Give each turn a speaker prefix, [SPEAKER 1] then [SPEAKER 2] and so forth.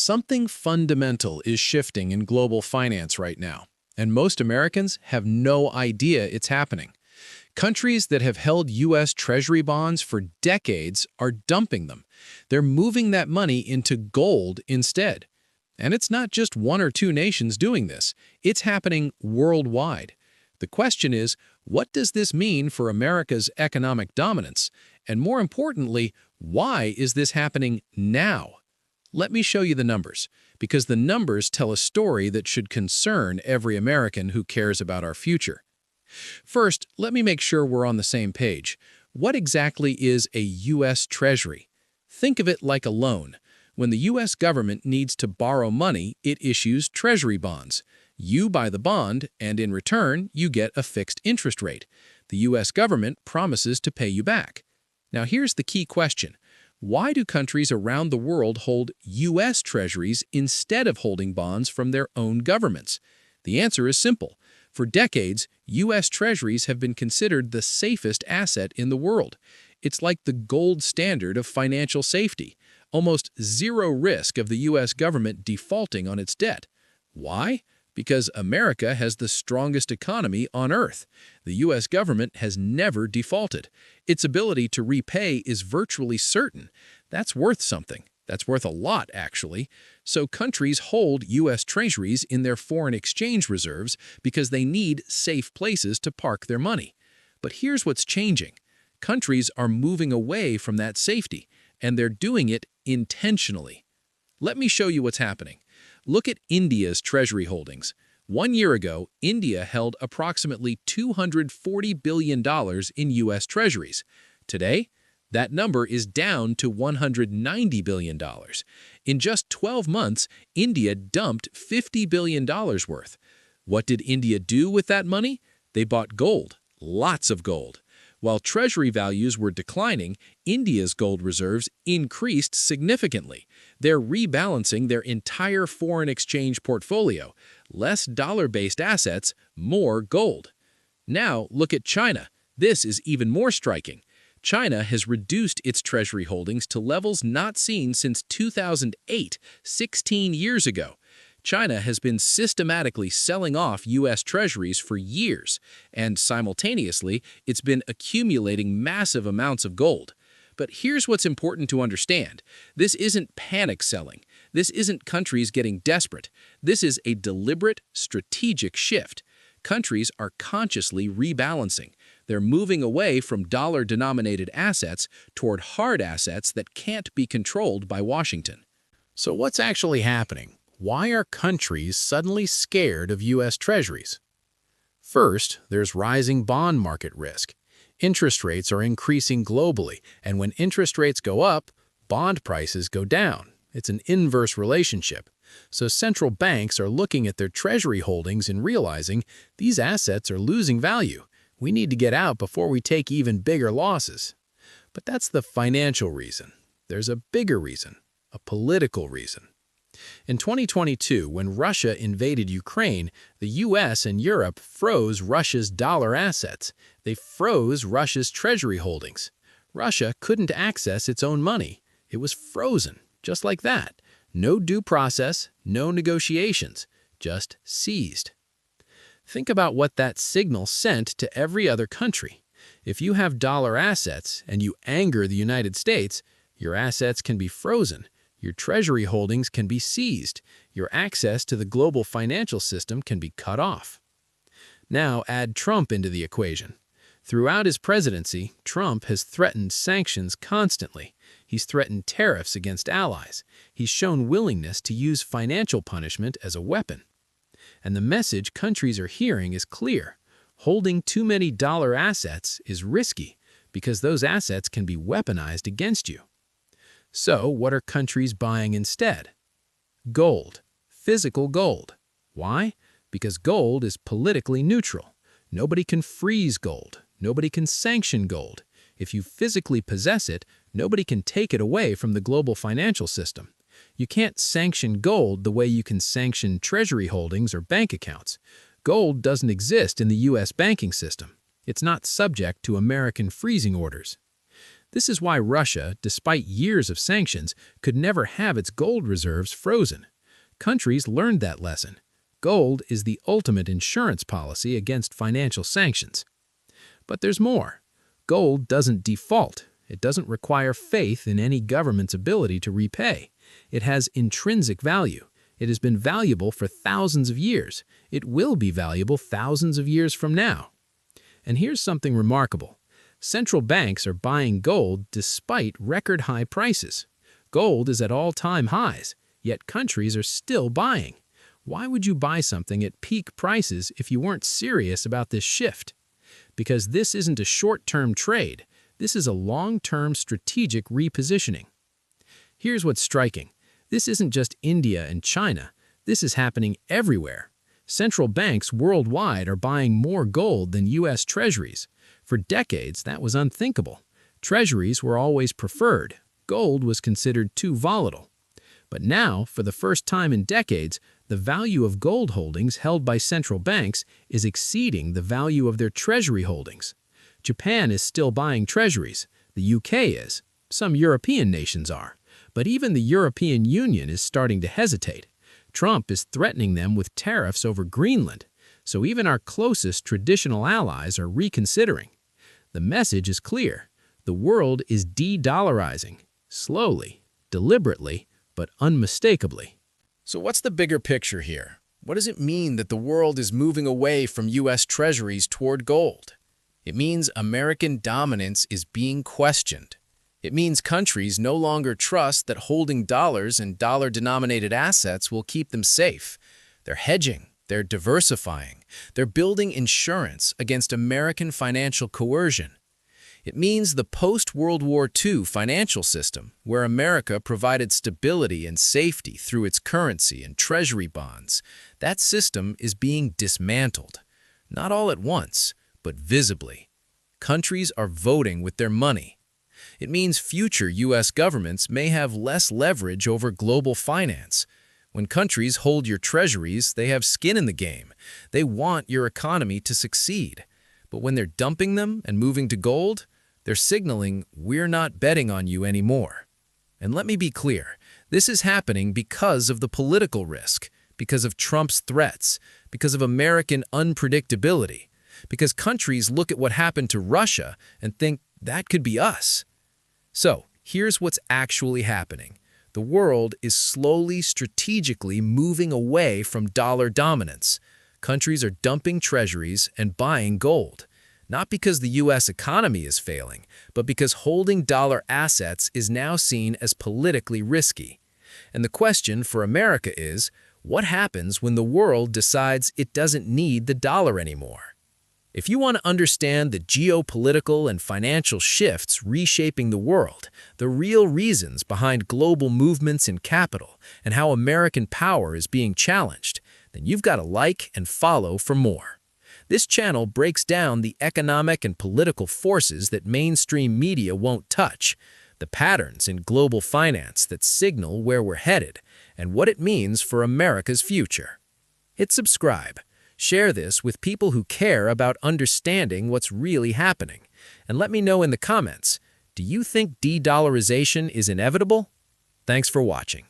[SPEAKER 1] Something fundamental is shifting in global finance right now, and most Americans have no idea it's happening. Countries that have held US Treasury bonds for decades are dumping them. They're moving that money into gold instead. And it's not just one or two nations doing this. It's happening worldwide. The question is, what does this mean for America's economic dominance? And more importantly, why is this happening now? Let me show you the numbers, because the numbers tell a story that should concern every American who cares about our future. First, let me make sure we're on the same page. What exactly is a US Treasury? Think of it like a loan. When the US government needs to borrow money, it issues Treasury bonds. You buy the bond, and in return, you get a fixed interest rate. The US government promises to pay you back. Now here's the key question. Why do countries around the world hold US Treasuries instead of holding bonds from their own governments? The answer is simple. For decades, US Treasuries have been considered the safest asset in the world. It's like the gold standard of financial safety. Almost zero risk of the US government defaulting on its debt. Why? Because America has the strongest economy on Earth. The US government has never defaulted. Its ability to repay is virtually certain. That's worth something. That's worth a lot, actually. So countries hold US Treasuries in their foreign exchange reserves because they need safe places to park their money. But here's what's changing. Countries are moving away from that safety, and they're doing it intentionally. Let me show you what's happening. Look at India's Treasury holdings. 1 year ago, India held approximately $240 billion in US Treasuries. Today, that number is down to $190 billion. In just 12 months, India dumped $50 billion worth. What did India do with that money? They bought gold, lots of gold. While Treasury values were declining, India's gold reserves increased significantly. They're rebalancing their entire foreign exchange portfolio. Less dollar-based assets, more gold. Now look at China. This is even more striking. China has reduced its Treasury holdings to levels not seen since 2008, 16 years ago. China has been systematically selling off US Treasuries for years, and simultaneously, it's been accumulating massive amounts of gold. But here's what's important to understand. This isn't panic selling. This isn't countries getting desperate. This is a deliberate, strategic shift. Countries are consciously rebalancing. They're moving away from dollar-denominated assets toward hard assets that can't be controlled by Washington.
[SPEAKER 2] So what's actually happening? Why are countries suddenly scared of US Treasuries? First, there's rising bond market risk. Interest rates are increasing globally, and when interest rates go up, bond prices go down. It's an inverse relationship. So central banks are looking at their Treasury holdings and realizing these assets are losing value. We need to get out before we take even bigger losses. But that's the financial reason. There's a bigger reason, a political reason. In 2022, when Russia invaded Ukraine, the US and Europe froze Russia's dollar assets. They froze Russia's Treasury holdings. Russia couldn't access its own money. It was frozen, just like that. No due process, no negotiations, just seized. Think about what that signal sent to every other country. If you have dollar assets and you anger the United States, your assets can be frozen. Your Treasury holdings can be seized. Your access to the global financial system can be cut off. Now add Trump into the equation. Throughout his presidency, Trump has threatened sanctions constantly. He's threatened tariffs against allies. He's shown willingness to use financial punishment as a weapon. And the message countries are hearing is clear. Holding too many dollar assets is risky because those assets can be weaponized against you. So, what are countries buying instead? Gold. Physical gold. Why? Because gold is politically neutral. Nobody can freeze gold. Nobody can sanction gold. If you physically possess it, nobody can take it away from the global financial system. You can't sanction gold the way you can sanction Treasury holdings or bank accounts. Gold doesn't exist in the US banking system. It's not subject to American freezing orders. This is why Russia, despite years of sanctions, could never have its gold reserves frozen. Countries learned that lesson. Gold is the ultimate insurance policy against financial sanctions. But there's more. Gold doesn't default. It doesn't require faith in any government's ability to repay. It has intrinsic value. It has been valuable for thousands of years. It will be valuable thousands of years from now. And here's something remarkable. Central banks are buying gold despite record-high prices. Gold is at all-time highs, yet countries are still buying. Why would you buy something at peak prices if you weren't serious about this shift? Because this isn't a short-term trade. This is a long-term strategic repositioning. Here's what's striking. This isn't just India and China. This is happening everywhere. Central banks worldwide are buying more gold than US Treasuries. For decades, that was unthinkable. Treasuries were always preferred. Gold was considered too volatile. But now, for the first time in decades, the value of gold holdings held by central banks is exceeding the value of their treasury holdings. Japan is still buying treasuries. The UK is. Some European nations are. But even the European Union is starting to hesitate. Trump is threatening them with tariffs over Greenland. So even our closest traditional allies are reconsidering. The message is clear. The world is de-dollarizing. Slowly, deliberately, but unmistakably.
[SPEAKER 1] So what's the bigger picture here? What does it mean that the world is moving away from US Treasuries toward gold? It means American dominance is being questioned. It means countries no longer trust that holding dollars and dollar-denominated assets will keep them safe. They're hedging, they're diversifying, they're building insurance against American financial coercion. It means the post-World War II financial system, where America provided stability and safety through its currency and treasury bonds, that system is being dismantled. Not all at once, but visibly. Countries are voting with their money. It means future U.S. governments may have less leverage over global finance. When countries hold your treasuries, they have skin in the game. They want your economy to succeed. But when they're dumping them and moving to gold, they're signaling, we're not betting on you anymore. And let me be clear, this is happening because of the political risk, because of Trump's threats, because of American unpredictability, because countries look at what happened to Russia and think that could be us. So, here's what's actually happening. The world is slowly, strategically moving away from dollar dominance. Countries are dumping treasuries and buying gold. Not because the U.S. economy is failing, but because holding dollar assets is now seen as politically risky. And the question for America is, what happens when the world decides it doesn't need the dollar anymore? If you want to understand the geopolitical and financial shifts reshaping the world, the real reasons behind global movements in capital, and how American power is being challenged, then you've got to like and follow for more. This channel breaks down the economic and political forces that mainstream media won't touch, the patterns in global finance that signal where we're headed, and what it means for America's future. Hit subscribe. Share this with people who care about understanding what's really happening. And let me know in the comments, do you think de-dollarization is inevitable? Thanks for watching.